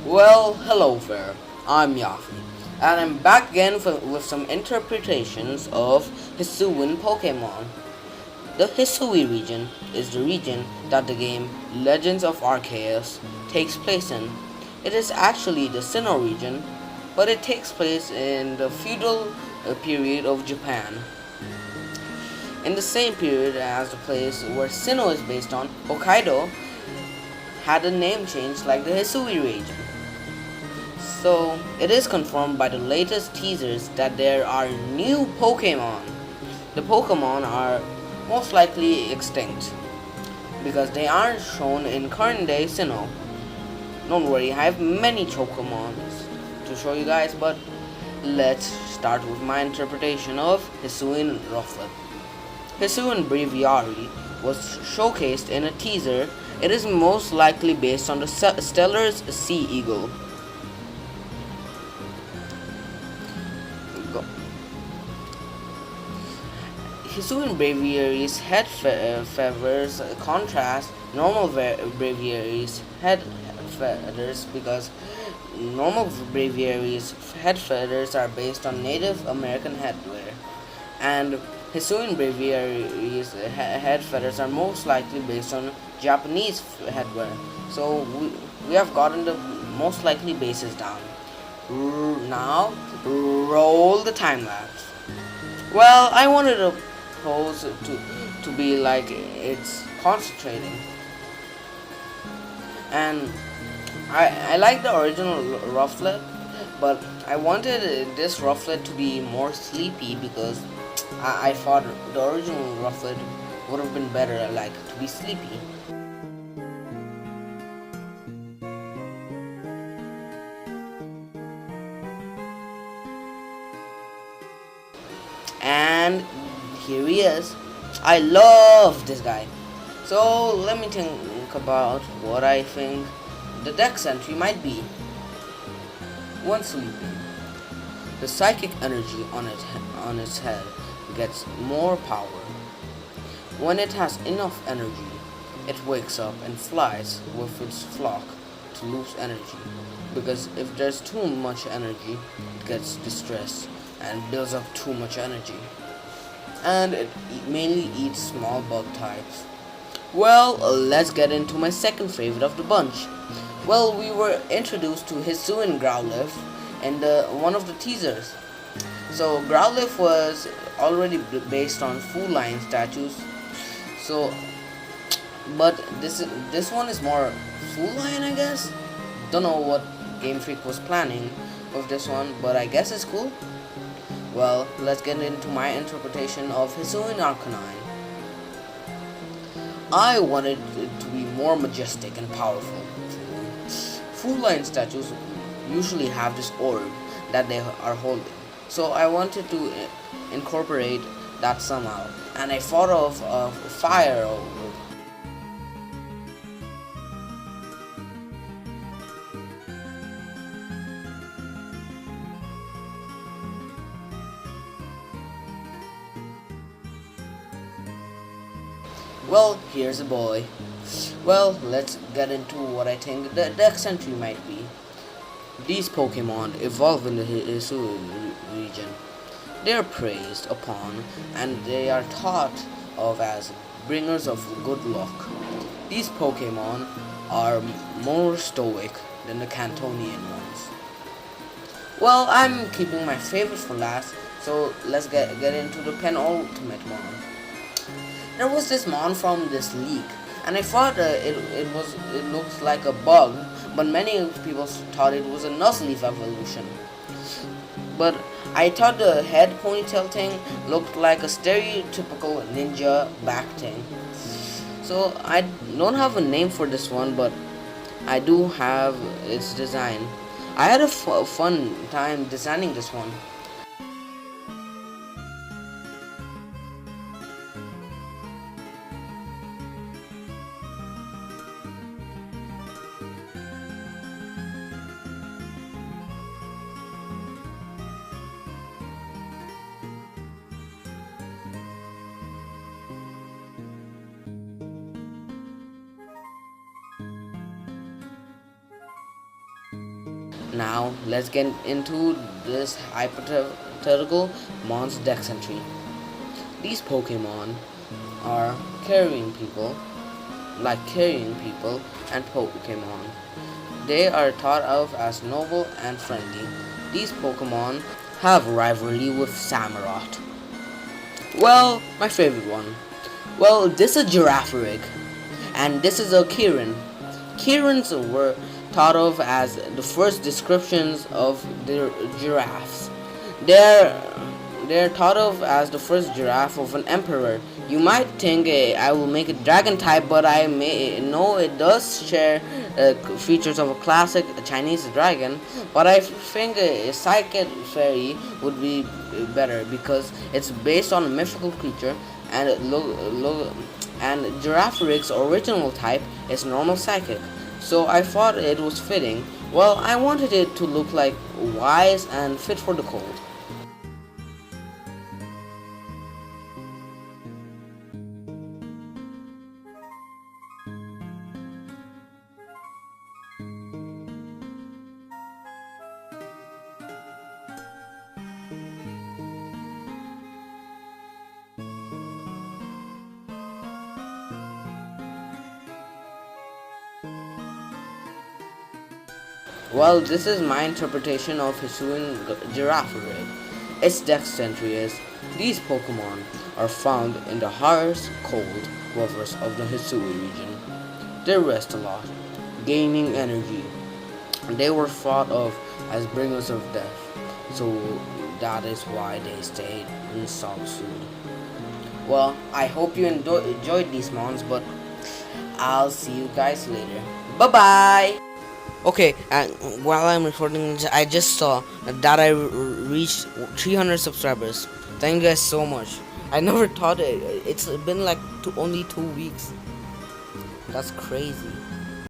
Well, hello there. I'm Yafi, and I'm back again with some interpretations of HISUI Pokémon. The HISUI region is the region that the game Legends of Arceus takes place in. It is actually the Sinnoh region, but it takes place in the feudal period of Japan. In the same period as the place where Sinnoh is based on, Hokkaido had a name change like the HISUI region. So, it is confirmed by the latest teasers that there are new Pokemon. The Pokemon are most likely extinct because they aren't shown in current day Sinnoh. Don't worry, I have many Chocomons to show you guys, but let's start with my interpretation of Hisuian Rufflet. Hisuian Breviary was showcased in a teaser. It is most likely based on the Stellar's Sea Eagle. Hisuian Breviary's head feathers contrast normal Breviary's head feathers because normal Breviary's head feathers are based on Native American headwear, and Hisuian Breviary's head feathers are most likely based on Japanese headwear. So we have gotten the most likely bases down. Now, roll the time lapse. Well, I wanted to pose to be like it's concentrating, and I like the original Rufflet, but I wanted this Rufflet to be more sleepy because I thought the original Rufflet would have been better, like to be sleepy. And here he is. I love this guy. So let me think about what I think the dex entry might be. When sleeping, the psychic energy on its head gets more power. When it has enough energy, it wakes up and flies with its flock to lose energy. Because if there's too much energy, it gets distressed and builds up too much energy. And it mainly eats small bug types. Well, let's get into my second favorite of the bunch. Well, we were introduced to Hisuian Growlithe in one of the teasers. So Growlithe was already based on Food-Lion statues. So, but this one is more Food-Lion, I guess. Don't know what Game Freak was planning with this one, but I guess it's cool. Well, let's get into my interpretation of Hisuian Arcanine. I wanted it to be more majestic and powerful. Food-Lion statues usually have this orb that they are holding, so I wanted to incorporate that somehow, and I thought of a fire orb. Well, here's a boy. Well, let's get into what I think the dex entry might be. These Pokemon evolve in the Hisui region. They are praised upon and they are thought of as bringers of good luck. These Pokemon are more stoic than the Cantonian ones. Well, I'm keeping my favorites for last, so let's get into the penultimate one. There was this mon from this league, and I thought it looks like a bug, but many people thought it was a Nuzleaf evolution. But I thought the head ponytail thing looked like a stereotypical ninja back thing. So I don't have a name for this one, but I do have its design. I had a fun time designing this one. Now let's get into this hypothetical Mons Dex entry. These Pokemon are carrying people and Pokemon. They are thought of as noble and friendly. These Pokemon have rivalry with Samurott. Well, my favorite one. Well, this is Girafarig, and this is a Kirin. Kirins were thought of as the first descriptions of the giraffes. They're they're thought of as the first giraffe of an emperor. You might think I will make a dragon type, but I may know it does share features of a classic Chinese dragon. But I think a psychic fairy would be better because it's based on a mythical creature, and and Girafarig's original type is normal psychic. So I thought it was fitting. Well, I wanted it to look like wise and fit for the cold. Well, this is my interpretation of HISUI Girafarig. Its dex entry is, these Pokemon are found in the harsh, cold rivers of the HISUI region. They rest a lot, gaining energy. They were thought of as bringers of death, so that is why they stayed in solitude. Well, I hope you enjoyed these mons, but I'll see you guys later. Bye bye! Okay, and while I'm recording this, I just saw that I reached 300 subscribers. Thank you guys so much. I never thought it's been like only 2 weeks. That's crazy.